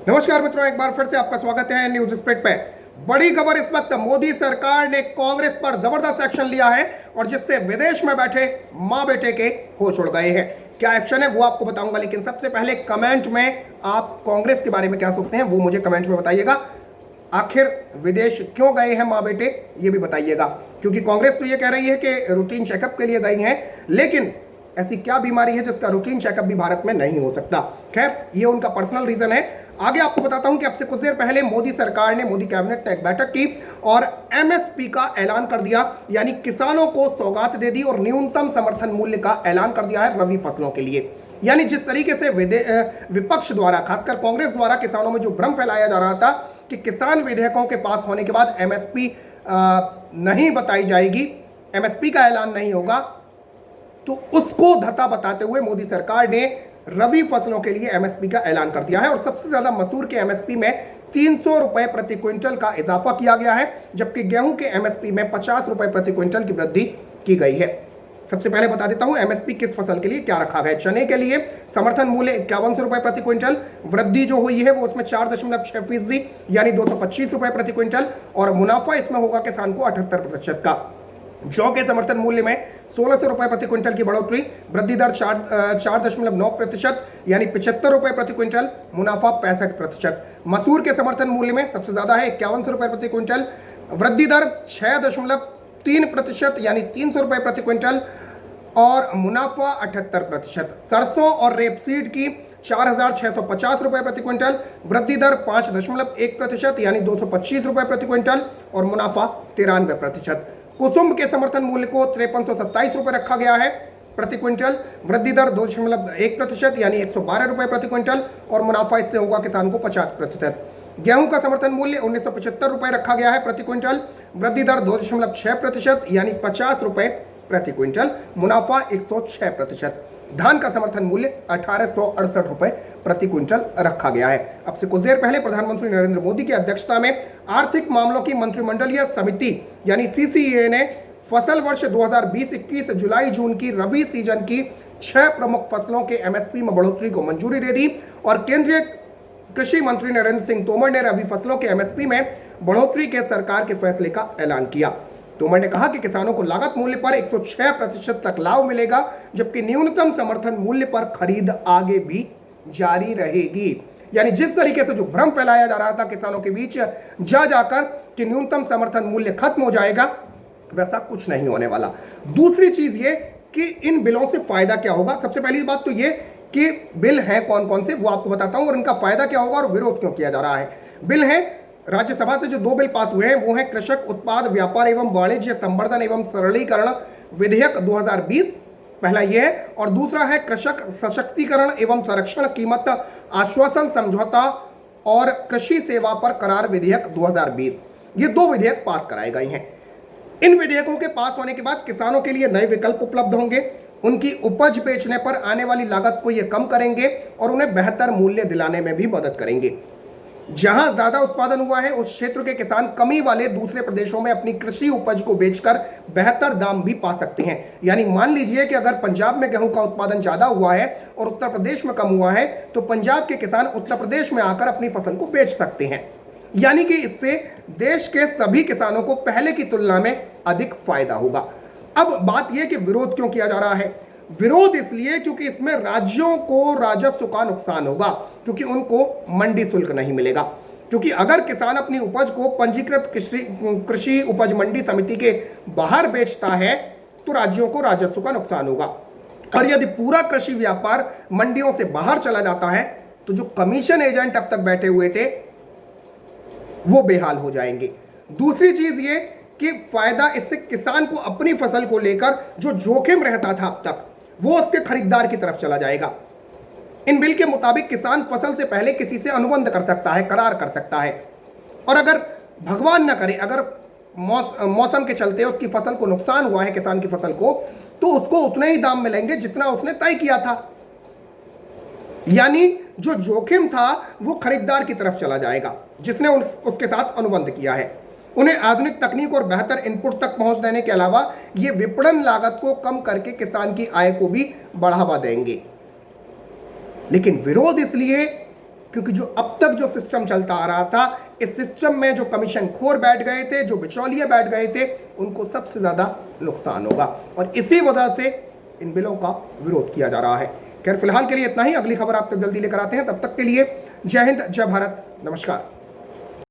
नमस्कार मित्रों, एक बार फिर से आपका स्वागत है न्यूज स्प्रेड पे। बड़ी खबर इस वक्त, मोदी सरकार ने कांग्रेस पर जबरदस्त एक्शन लिया है और जिससे विदेश में बैठे मां बेटे के होश उड़ गए हैं। क्या एक्शन है वो आपको बताऊंगा, लेकिन सबसे पहले कमेंट में आप कांग्रेस के बारे में क्या सोचते हैं वो मुझे कमेंट में बताइएगा। आखिर विदेश क्यों गए हैं मां बेटे ये भी बताइएगा, क्योंकि कांग्रेस तो ये कह रही है कि रूटीन चेकअप के लिए गई हैं, लेकिन ऐसी क्या बीमारी है जिसका रूटीन चेकअप भी भारत में नहीं हो सकता। खैर, ये उनका पर्सनल रीजन है। आगे आपको बताता हूं कि अब से कुछ देर पहले मोदी सरकार ने, मोदी कैबिनेट ने एक बैठक की और एमएसपी का ऐलान कर दिया, यानी किसानों को सौगात दे दी और न्यूनतम समर्थन मूल्य का ऐलान कर दिया है रबी फसलों के लिए। यानी जिस तरीके से विपक्ष द्वारा, खासकर कांग्रेस द्वारा किसानों में जो भ्रम फैलाया जा रहा था कि किसान विधेयकों के पास होने के बाद एमएसपी नहीं बताई जाएगी, एमएसपी का ऐलान नहीं होगा, तो उसको धता बताते हुए मोदी सरकार ने रबी फसलों के लिए एमएसपी का ऐलान कर दिया है और सबसे ज्यादा मसूर के एमएसपी में 300 रुपए प्रति क्विंटल का इजाफा किया गया है, जबकि गेहूं के एमएसपी में 50 रुपए प्रति क्विंटल की वृद्धि की गई है। सबसे पहले बता देता हूं एमएसपी किस फसल के लिए क्या रखा गया है। चने के लिए समर्थन मूल्य 5100 रुपए प्रति क्विंटल, वृद्धि जो हुई है वो उसमें 4.6% यानी 225 रुपए प्रति क्विंटल, और मुनाफा इसमें होगा किसान को 78% का। जौ के समर्थन मूल्य में 1600 रुपए प्रति क्विंटल की बढ़ोतरी, वृद्धि दर 4.9% यानी 75 रुपए प्रति क्विंटल, मुनाफा 65%। मसूर के समर्थन मूल्य में सबसे ज्यादा है 5100 रुपए प्रति क्विंटल, वृद्धि दर 6.3% यानी 300 रुपए प्रति क्विंटल, और मुनाफा 78%। सरसों और रेपसीड की 4650 रुपए प्रति क्विंटल, वृद्धि दर 5.1% यानी 225 रुपए प्रति क्विंटल, और मुनाफा 93%। कुसुम के समर्थन मूल्य को 5327 रुपए रखा गया है प्रति क्विंटल, वृद्धि दर 2.1% यानी 112 रुपए प्रति क्विंटल, और मुनाफा इससे होगा किसान को 50%। गेहूं का समर्थन मूल्य 1975 रुपए रखा गया है प्रति क्विंटल, वृद्धि दर 2.6% यानी 50 रुपए प्रति क्विंटल, मुनाफा 106%। धान का समर्थन मूल्य 1868 रुपए प्रति क्विंटल रखा गया है। अब से कुछ देर पहले प्रधानमंत्री नरेंद्र मोदी की अध्यक्षता में आर्थिक मामलों की मंत्रिमंडलीय समिति यानी सीसीईए ने फसल वर्ष 2020-21 जुलाई जून की रबी सीजन की 6 प्रमुख फसलों के एमएसपी में बढ़ोतरी को मंजूरी दे दी और केंद्रीय कृषि मंत्री नरेंद्र सिंह तोमर ने रबी फसलों के एमएसपी में बढ़ोतरी के सरकार के फैसले का ऐलान किया। तोमर ने कहा कि किसानों को लागत मूल्य पर 106% तक लाभ मिलेगा, जबकि न्यूनतम समर्थन मूल्य पर खरीद आगे भी जारी रहेगी। यानी जिस तरीके से जो भ्रम फैलाया जा रहा था किसानों के बीच जाकर कि न्यूनतम समर्थन मूल्य खत्म हो जाएगा, वैसा कुछ नहीं होने वाला। दूसरी चीज ये कि इन बिलों से फायदा क्या होगा। सबसे पहली बात तो ये कि बिल हैं कौन कौन से वो आपको बताता हूं और इनका फायदा क्या होगा और विरोध क्यों किया जा रहा है। बिल है राज्यसभा से जो 2 बिल पास हुए हैं वो है कृषक उत्पाद व्यापार एवं वाणिज्य संवर्धन एवं सरलीकरण विधेयक 2020, पहला ये है, और दूसरा है कृषक सशक्तिकरण एवं संरक्षण कीमत आश्वासन समझौता और कृषि सेवा पर करार विधेयक 2020। ये 2 विधेयक पास कराए गए हैं। इन विधेयकों के पास होने के बाद किसानों के लिए नए विकल्प उपलब्ध होंगे, उनकी उपज बेचने पर आने वाली लागत को ये कम करेंगे और उन्हें बेहतर मूल्य दिलाने में भी मदद करेंगे। जहां ज्यादा उत्पादन हुआ है उस क्षेत्र के किसान कमी वाले दूसरे प्रदेशों में अपनी कृषि उपज को बेचकर बेहतर दाम भी पा सकते हैं। यानी मान लीजिए कि अगर पंजाब में गेहूं का उत्पादन ज्यादा हुआ है और उत्तर प्रदेश में कम हुआ है, तो पंजाब के किसान उत्तर प्रदेश में आकर अपनी फसल को बेच सकते हैं। यानी कि इससे देश के सभी किसानों को पहले की तुलना में अधिक फायदा होगा। अब बात यह कि विरोध क्यों किया जा रहा है। विरोध इसलिए क्योंकि इसमें राज्यों को राजस्व का नुकसान होगा, क्योंकि उनको मंडी शुल्क नहीं मिलेगा। क्योंकि अगर किसान अपनी उपज को पंजीकृत कृषि उपज मंडी समिति के बाहर बेचता है तो राज्यों को राजस्व का नुकसान होगा, और यदि पूरा कृषि व्यापार मंडियों से बाहर चला जाता है तो जो कमीशन एजेंट अब तक बैठे हुए थे वो बेहाल हो जाएंगे। दूसरी चीज ये कि फायदा इससे किसान को अपनी फसल को लेकर जो जोखिम रहता था अब तक वो उसके खरीदार की तरफ चला जाएगा। इन बिल के मुताबिक किसान फसल से पहले किसी से अनुबंध कर सकता है, करार कर सकता है, और अगर भगवान न करे अगर मौसम के चलते उसकी फसल को नुकसान हुआ है, किसान की फसल को, तो उसको उतने ही दाम मिलेंगे जितना उसने तय किया था। यानी जो जोखिम था वो खरीदार की तरफ चला जाएगा जिसने उसके साथ अनुबंध किया है। उन्हें आधुनिक तकनीक और बेहतर इनपुट तक पहुंच देने के अलावा ये विपणन लागत को कम करके किसान की आय को भी बढ़ावा देंगे। लेकिन विरोध इसलिए क्योंकि जो अब तक जो सिस्टम चलता आ रहा था, इस सिस्टम में जो कमीशन खोर बैठ गए थे, जो बिचौलिए बैठ गए थे, उनको सबसे ज्यादा नुकसान होगा और इसी वजह से इन बिलों का विरोध किया जा रहा है। खैर फिलहाल के लिए इतना ही, अगली खबर आप तक जल्दी लेकर आते हैं, तब तक के लिए जय हिंद, जय भारत, नमस्कार।